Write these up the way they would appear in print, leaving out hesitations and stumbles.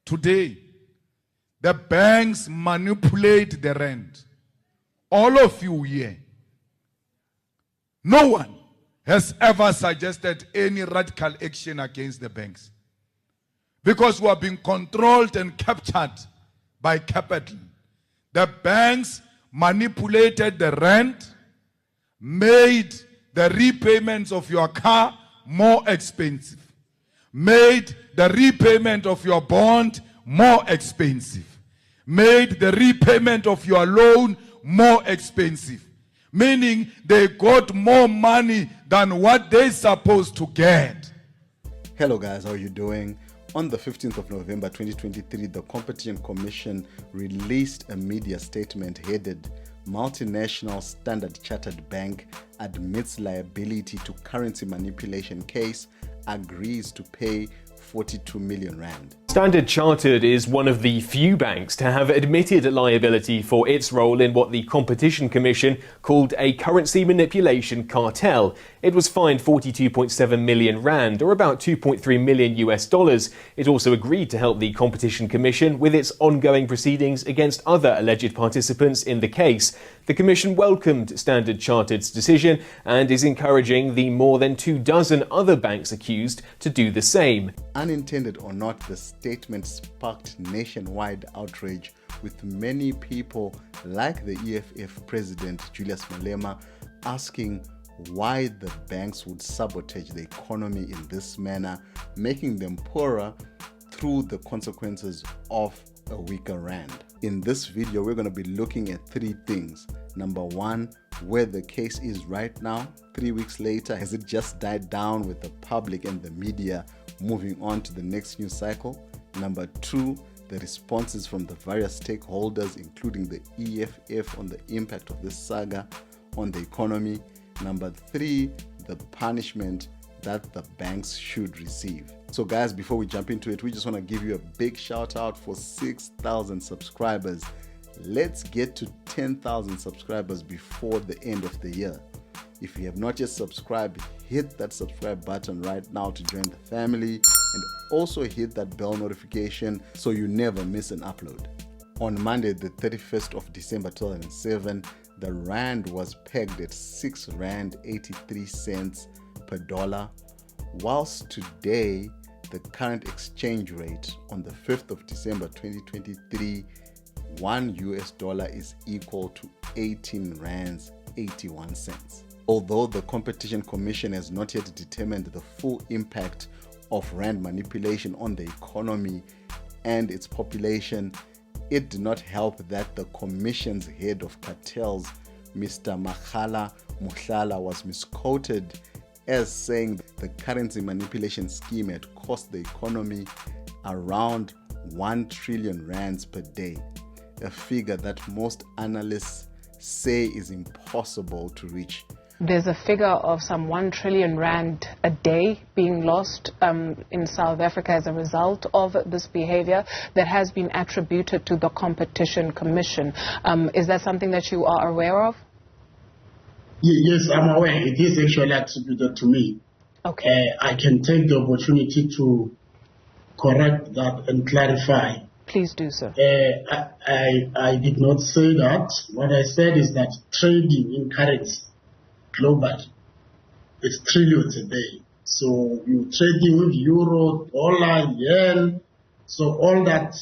today, the banks manipulate the rand. All of you here, no one has ever suggested any radical action against the banks, because we are being controlled and captured by capital. The banks manipulated the rent, made the repayments of your car more expensive, made the repayment of your bond more expensive, made the repayment of your loan more expensive, meaning they got more money than what they're supposed to get. Hello guys, how are you doing? On the 15th of November 2023, the Competition Commission released a media statement headed Multinational Standard Chartered Bank admits liability to currency manipulation case, agrees to pay 42 million rand. Standard Chartered is one of the few banks to have admitted liability for its role in what the Competition Commission called a currency manipulation cartel. It was fined 42.7 million rand, or about $2.3 million US. It also agreed to help the Competition Commission with its ongoing proceedings against other alleged participants in the case. The Commission welcomed Standard Chartered's decision and is encouraging the more than 24 other banks accused to do the same. Unintended or not, the statement sparked nationwide outrage, with many people like the EFF president Julius Malema asking why the banks would sabotage the economy in this manner, making them poorer through the consequences of a weaker rand. In this video, we're going to be looking at three things. Number one, where the case is right now, 3 weeks later. Has it just died down with the public and the media moving on to the next news cycle? Number two, the responses from the various stakeholders, including the EFF, on the impact of this saga on the economy. Number three, the punishment that the banks should receive. So guys, before we jump into it, we just want to give you a big shout out for 6,000 subscribers. Let's get to 10,000 subscribers before the end of the year. If you have not yet subscribed, hit that subscribe button right now to join the family, and also hit that bell notification so you never miss an upload. On Monday, the 31st of December 2007, the rand was pegged at 6 rand 83 cents per dollar, whilst today the current exchange rate on the 5th of December 2023, $1 is equal to 18 rands 81 cents. Although the Competition Commission has not yet determined the full impact of rand manipulation on the economy and its population, it did not help that the Commission's head of cartels, Mr. Makhala Muhlala, was misquoted as saying the currency manipulation scheme had cost the economy around 1 trillion rands per day, a figure that most analysts say is impossible to reach. There's a figure of some 1 trillion rand a day being lost in South Africa as a result of this behavior that has been attributed to the Competition Commission. Is that something that you are aware of? Yes, I'm aware. It is actually attributed to me. Okay. I can take the opportunity to correct that and clarify. Please do so. I did not say that. What I said is that trading in currency globally, it's trillions a day. So you're trading with euro, dollar, yen. So all that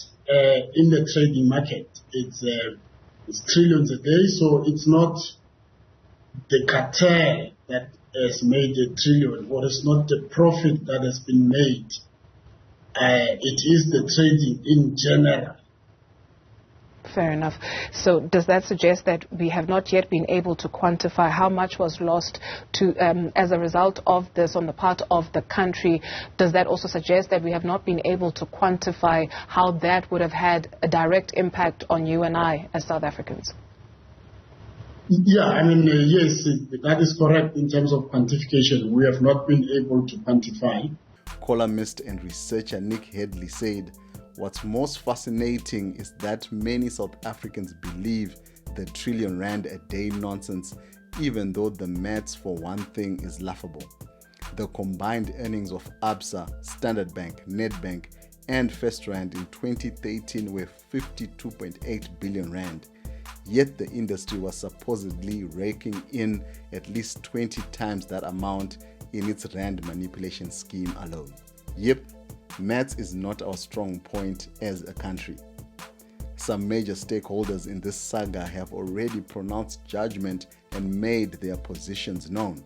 in the trading market, it's trillions a day. So it's not the cartel that has made a trillion, or it's not the profit that has been made. It is the trading in general. Fair enough. So does that suggest that we have not yet been able to quantify how much was lost to as a result of this on the part of the country? Does that also suggest that we have not been able to quantify how that would have had a direct impact on you and I as South Africans? Yeah, I mean, yes, that is correct in terms of quantification. We have not been able to quantify. Columnist and researcher Nick Headley said, "What's most fascinating is that many South Africans believe the trillion rand a day nonsense, even though the maths for one thing is laughable. The combined earnings of Absa, Standard Bank, Nedbank, and First Rand in 2013 were 52.8 billion rand. Yet the industry was supposedly raking in at least 20 times that amount in its rand manipulation scheme alone. Yep, maths is not our strong point as a country. Some major stakeholders in this saga have already pronounced judgment and made their positions known.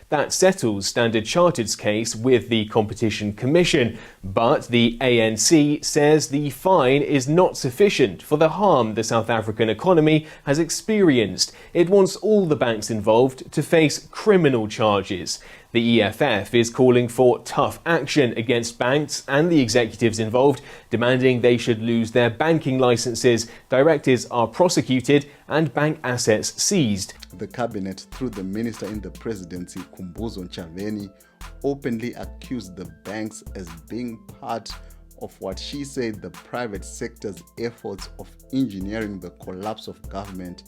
That settles Standard Chartered's case with the Competition Commission, but the ANC says the fine is not sufficient for the harm the South African economy has experienced. It wants all the banks involved to face criminal charges. The EFF is calling for tough action against banks and the executives involved, demanding they should lose their banking licenses, directors are prosecuted and bank assets seized. The cabinet, through the minister in the presidency, Kumbuzo Nchaveni, openly accused the banks as being part of what she said the private sector's efforts of engineering the collapse of government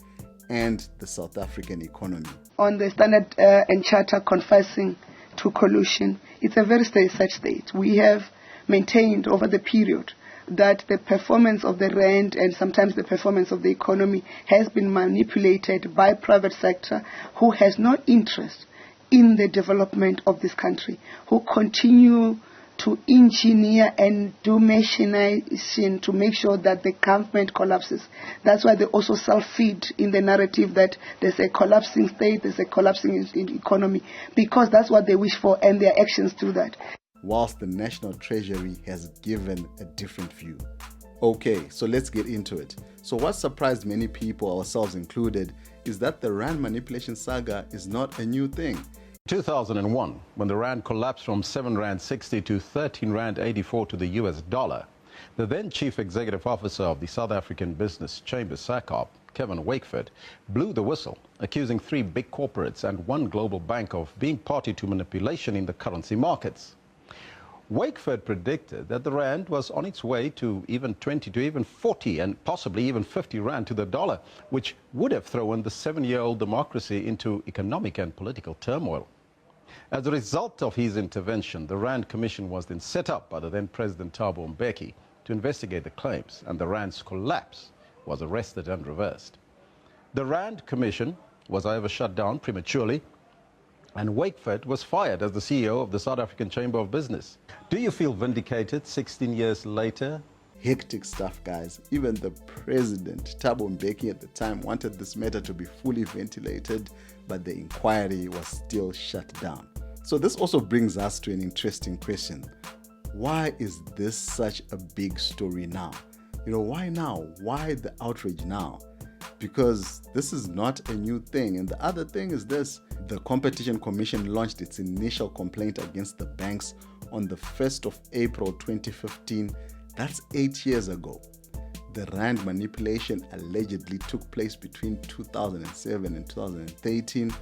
and the South African economy. On the Standard and Charter confessing to collusion, it's a very sad state. We have maintained over the period that the performance of the rand and sometimes the performance of the economy has been manipulated by private sector who has no interest in the development of this country, who continue to engineer and do machination to make sure that the government collapses. That's why they also self-feed in the narrative that there's a collapsing state, there's a collapsing economy, because that's what they wish for and their actions do that. Whilst the National Treasury has given a different view. Okay, so let's get into it. So what surprised many people, ourselves included, is that the rand manipulation saga is not a new thing. 2001, when the rand collapsed from 7 rand 60 to 13 rand 84 to the US dollar, the then Chief Executive Officer of the South African Business Chamber, SACOP, Kevin Wakeford, blew the whistle, accusing 3 big corporates and 1 global bank of being party to manipulation in the currency markets. Wakeford predicted that the rand was on its way to even 20 to even 40 and possibly even 50 rand to the dollar, which would have thrown the 7-year-old democracy into economic and political turmoil. As a result of his intervention, the Rand Commission was then set up by the then President Thabo Mbeki to investigate the claims, and the rand's collapse was arrested and reversed. The Rand Commission was, however, shut down prematurely, and Wakeford was fired as the CEO of the South African Chamber of Business. Do you feel vindicated 16 years later? Hectic stuff, guys. Even the president, Thabo Mbeki, at the time wanted this matter to be fully ventilated, but the inquiry was still shut down. So this also brings us to an interesting question. Why is this such a big story now? Why now? Why the outrage now? Because this is not a new thing. And the other thing is this: the Competition Commission launched its initial complaint against the banks on the 1st of April 2015. That's 8 years ago. The rand manipulation allegedly took place between 2007 and 2013.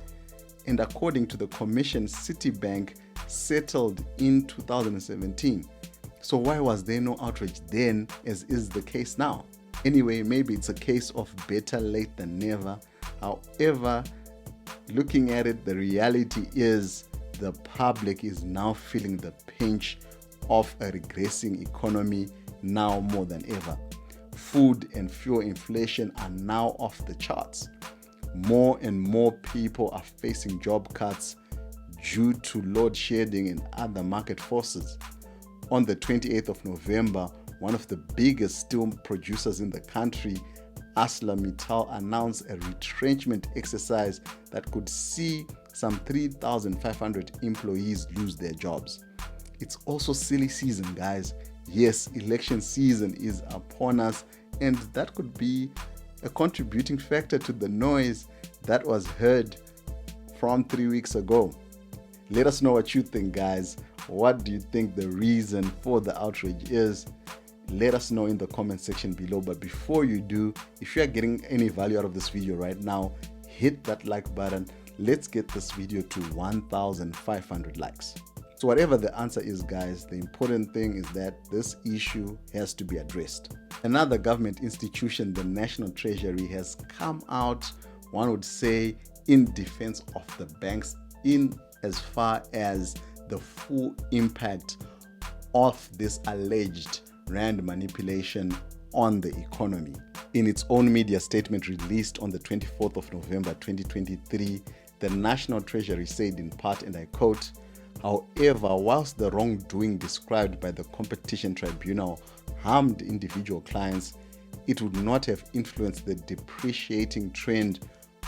And according to the commission, Citibank settled in 2017. So why was there no outrage then, as is the case now? Anyway, maybe it's a case of better late than never. However, looking at it, the reality is the public is now feeling the pinch of a regressing economy now more than ever. Food and fuel inflation are now off the charts. More and more people are facing job cuts due to load shedding and other market forces. On the 28th of November, one of the biggest steel producers in the country, ArcelorMittal, announced a retrenchment exercise that could see some 3,500 employees lose their jobs. It's also silly season, guys. Yes, election season is upon us, and that could be a contributing factor to the noise that was heard from 3 weeks ago. Let us know what you think, guys. What do you think the reason for the outrage is? Let us know in the comment section below. But before you do, if you are getting any value out of this video right now, hit that like button. Let's get this video to 1,500 likes. So whatever the answer is, guys, the important thing is that this issue has to be addressed. Another government institution, the National Treasury, has come out, one would say, in defense of the banks in as far as the full impact of this alleged rand manipulation on the economy. In its own media statement released on the 24th of November 2023, the National Treasury said in part, and I quote, "However, whilst the wrongdoing described by the Competition Tribunal harmed individual clients, it would not have influenced the depreciating trend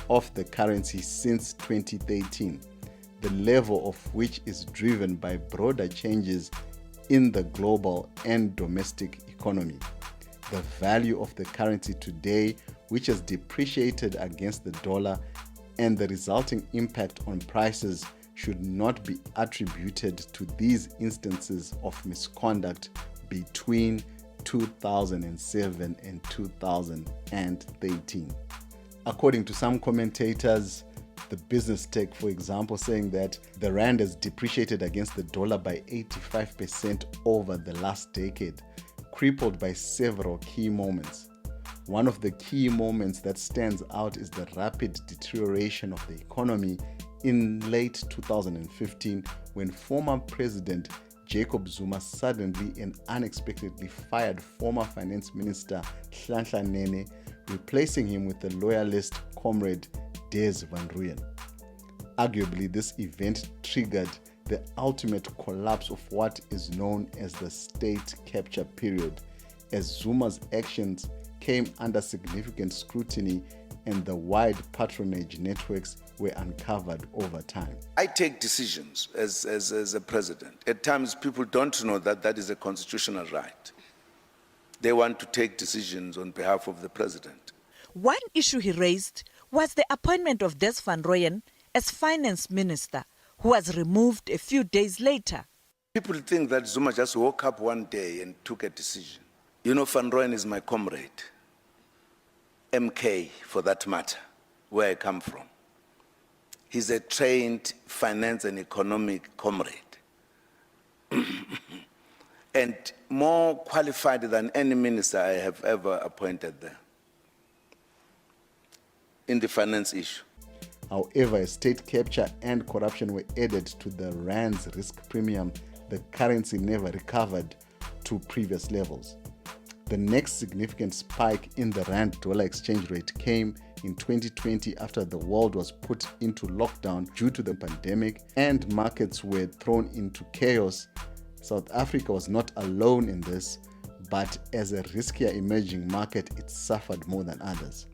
of the currency since 2013, the level of which is driven by broader changes in the global and domestic economy. The value of the currency today, which has depreciated against the dollar, and the resulting impact on prices should not be attributed to these instances of misconduct between 2007 and 2013. According to some commentators, the Business Tech, for example, saying that the rand has depreciated against the dollar by 85% over the last decade, crippled by several key moments. One of the key moments that stands out is the rapid deterioration of the economy in late 2015, when former President Jacob Zuma suddenly and unexpectedly fired former Finance Minister Nhlanhla Nene, replacing him with the loyalist comrade Des Van Rooyen. Arguably, this event triggered the ultimate collapse of what is known as the state capture period, as Zuma's actions came under significant scrutiny and the wide patronage networks were uncovered over time. I take decisions as a president. At times, people don't know that that is a constitutional right. They want to take decisions on behalf of the president. One issue he raised was the appointment of Des Van Rooyen as finance minister, who was removed a few days later. People think that Zuma just woke up one day and took a decision. You know, Van Rooyen is my comrade, MK for that matter, where I come from. He's a trained finance and economic comrade. And more qualified than any minister I have ever appointed there in the finance issue. However, as state capture and corruption were added to the rand's risk premium, the currency never recovered to previous levels. The next significant spike in the rand-dollar exchange rate came in 2020 after the world was put into lockdown due to the pandemic and markets were thrown into chaos. South Africa was not alone in this, but as a riskier emerging market, it suffered more than others.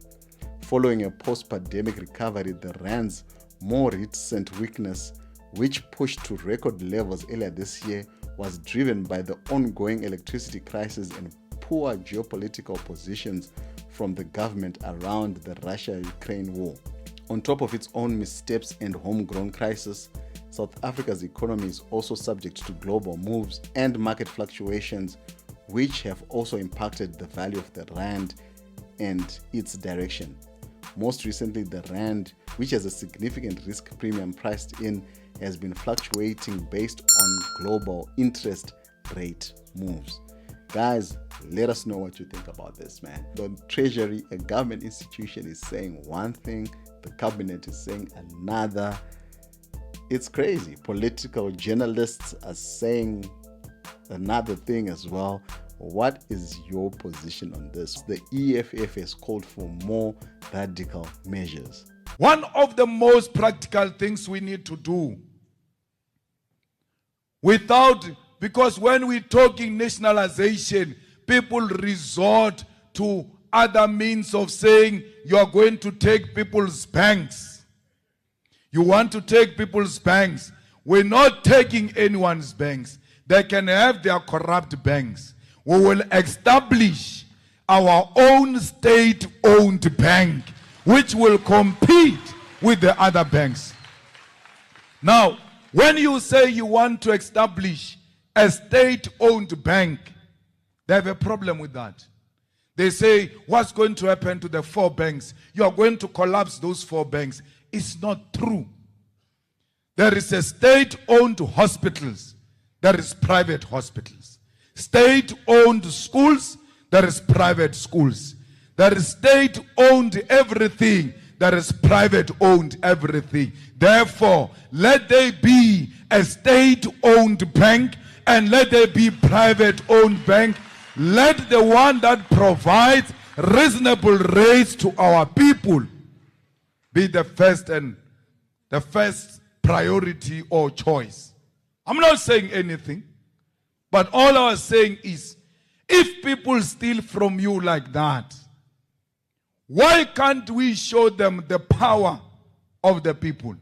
Following a post-pandemic recovery, the rand's more recent weakness, which pushed to record levels earlier this year, was driven by the ongoing electricity crisis and poor geopolitical positions from the government around the Russia-Ukraine war. On top of its own missteps and homegrown crisis, South Africa's economy is also subject to global moves and market fluctuations, which have also impacted the value of the rand and its direction. Most recently, the rand, which has a significant risk premium priced in, has been fluctuating based on global interest rate moves. Guys, let us know what you think about this, man. The Treasury, a government institution, is saying one thing, the cabinet is saying another. It's crazy. Political journalists are saying another thing as well. What is your position on this? The EFF has called for more radical measures. One of the most practical things we need to do because when we're talking nationalization, people resort to other means of saying you are going to take people's banks. You want to take people's banks. We're not taking anyone's banks. They can have their corrupt banks. We will establish our own state-owned bank, which will compete with the other banks. Now, when you say you want to establish a state-owned bank, they have a problem with that. They say, what's going to happen to the 4 banks? You are going to collapse those 4 banks. It's not true. There is a state-owned hospitals. There is private hospitals. State-owned schools. There is private schools. There is state-owned everything. There is private-owned everything. Therefore, let there be a state-owned bank and let there be private-owned bank. Let the one that provides reasonable rates to our people be the first priority or choice. I'm not saying anything, but all I was saying is, if people steal from you like that, why can't we show them the power of the people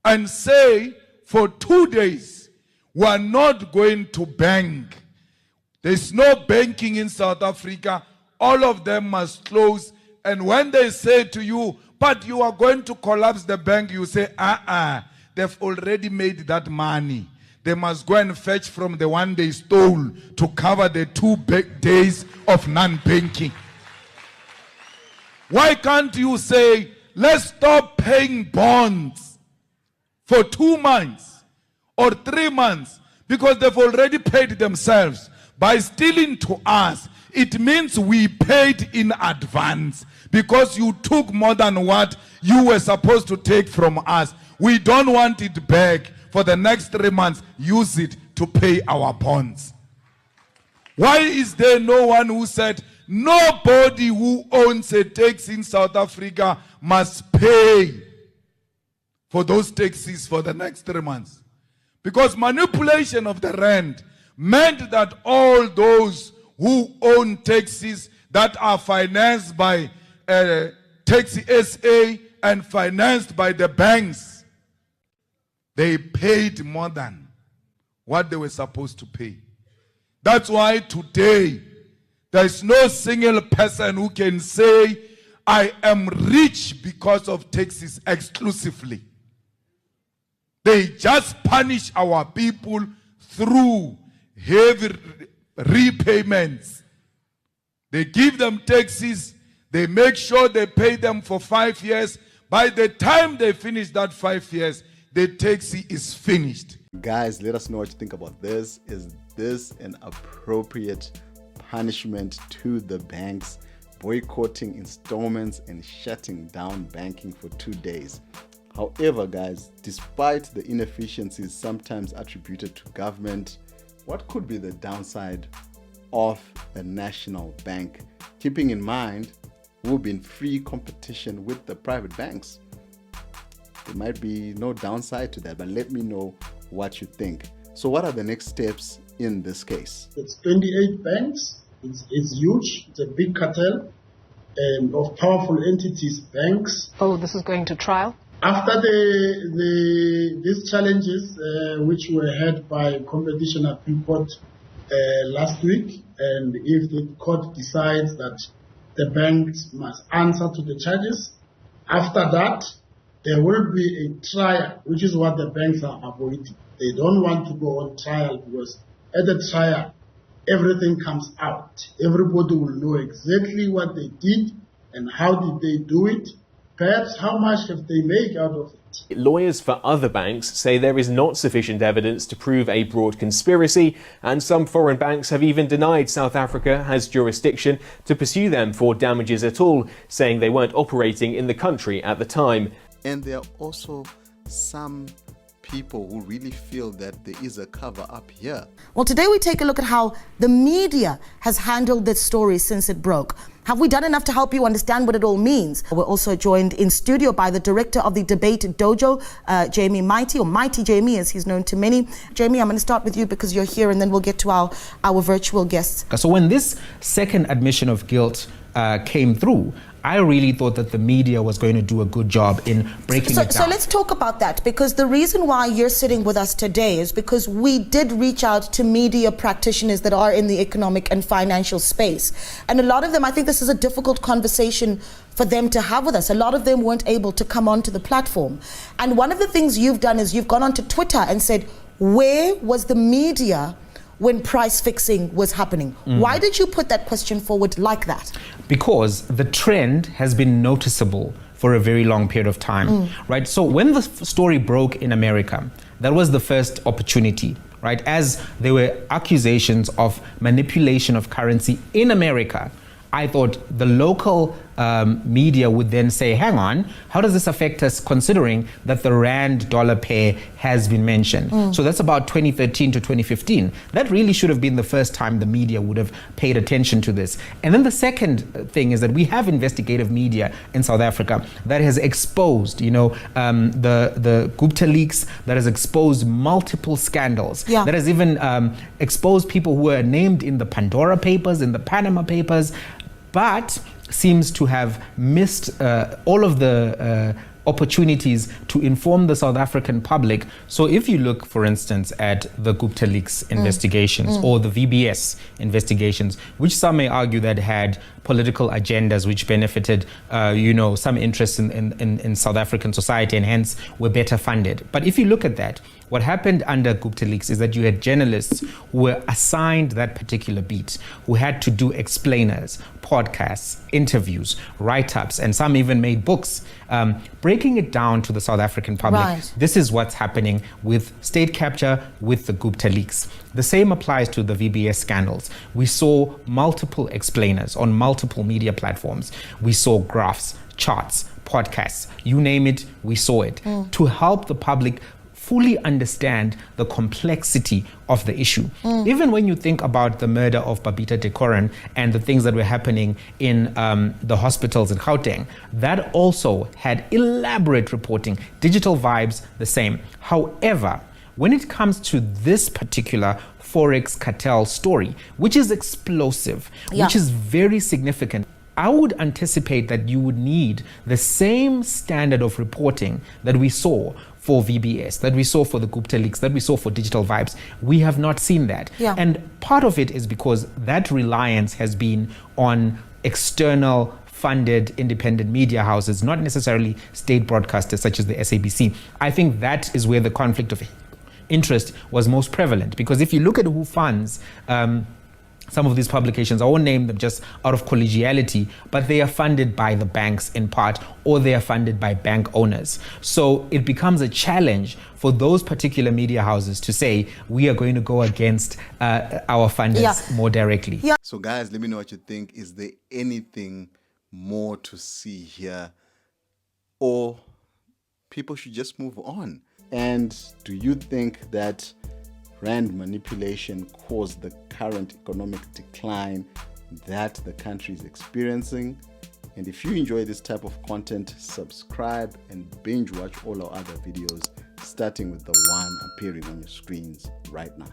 and say, for 2 days, we are not going to bank. There's no banking in South Africa. All of them must close. And when they say to you, but you are going to collapse the bank, you say, they've already made that money. They must go and fetch from the one they stole to cover the 2 days of non-banking. Why can't you say, let's stop paying bonds for 2 months or 3 months, because they've already paid themselves. By stealing to us, it means we paid in advance because you took more than what you were supposed to take from us. We don't want it back. For the next 3 months, use it to pay our bonds. Why is there no one who said, nobody who owns a taxi in South Africa must pay for those taxis for the next 3 months? Because manipulation of the rand meant that all those who own taxis that are financed by Taxi SA and financed by the banks, they paid more than what they were supposed to pay. That's why today there is no single person who can say, I am rich because of taxes exclusively. They just punish our people through heavy repayments. They give them taxes, they make sure they pay them for 5 years. By the time they finish that 5 years, the taxi is finished. Guys, let us know what you think about this. Is this an appropriate punishment to the banks, boycotting installments and shutting down banking for 2 days? However, guys, despite the inefficiencies sometimes attributed to government, what could be the downside of a national bank, keeping in mind we'll be in free competition with the private banks? There might be no downside to that, but let me know what you think. So what are the next steps in this case? It's 28 banks. It's huge. It's a big cartel of powerful entities, banks. Oh, this is going to trial? After these challenges, which were heard by Competition Appeal Court last week, and if the court decides that the banks must answer to the charges, after that, there will be a trial, which is what the banks are avoiding. They don't want to go on trial because at the trial, everything comes out. Everybody will know exactly what they did and how did they do it. Perhaps how much have they made out of it? Lawyers for other banks say there is not sufficient evidence to prove a broad conspiracy, and some foreign banks have even denied South Africa has jurisdiction to pursue them for damages at all, saying they weren't operating in the country at the time. And there are also some people who really feel that there is a cover up here. Well, today we take a look at how the media has handled this story since it broke. Have we done enough to help you understand what it all means? We're also joined in studio by the director of the Debate Dojo, Jamie Mighty, or Mighty Jamie as he's known to many. Jamie, I'm going to start with you because you're here, and then we'll get to our virtual guests. So when this second admission of guilt came through, I really thought that the media was going to do a good job in breaking it down. So let's talk about that, because the reason why you're sitting with us today is because we did reach out to media practitioners that are in the economic and financial space. And a lot of them, I think this is a difficult conversation for them to have with us. A lot of them weren't able to come onto the platform. And one of the things you've done is you've gone onto Twitter and said, where was the media when price fixing was happening? Why did you put that question forward like that? Because the trend has been noticeable for a very long period of time, right? So when the story broke in America, that was the first opportunity, right? As there were accusations of manipulation of currency in America, I thought the local media would then say, hang on, how does this affect us considering that the rand-dollar pair has been mentioned? So that's about 2013 to 2015. That really should have been the first time the media would have paid attention to this. And then the second thing is that we have investigative media in South Africa that has exposed, the Gupta leaks, that has exposed multiple scandals, that has even exposed people who were named in the Pandora Papers, in the Panama Papers, but seems to have missed all of the opportunities to inform the South African public. So if you look, for instance, at the Gupta leaks investigations or the VBS investigations, which some may argue that had political agendas which benefited, some interest in South African society and hence were better funded. But if you look at that, what happened under Gupta leaks is that you had journalists who were assigned that particular beat, who had to do explainers, podcasts, interviews, write-ups, and some even made books, breaking it down to the South African public. Right. This is what's happening with state capture, with the Gupta leaks. The same applies to the VBS scandals. We saw multiple explainers on multiple media platforms. We saw graphs, charts, podcasts, you name it, we saw it, to help the public fully understand the complexity of the issue. Even when you think about the murder of Babita Dekoran and the things that were happening in the hospitals in Gauteng, that also had elaborate reporting, digital vibes, the same. However, when it comes to this particular Forex cartel story, which is explosive, which is very significant, I would anticipate that you would need the same standard of reporting that we saw for VBS, that we saw for the Gupta leaks, that we saw for digital vibes. We have not seen that. And part of it is because that reliance has been on external funded independent media houses, not necessarily state broadcasters such as the SABC. I think that is where the conflict of interest was most prevalent, because if you look at who funds some of these publications, I won't name them just out of collegiality, but they are funded by the banks in part, or they are funded by bank owners. So it becomes a challenge for those particular media houses to say, we are going to go against our funders more directly. So guys, let me know what you think. Is there anything more to see here, or people should just move on? And do you think that rand manipulation caused the current economic decline that the country is experiencing? And if you enjoy this type of content, subscribe and binge watch all our other videos, starting with the one appearing on your screens right now.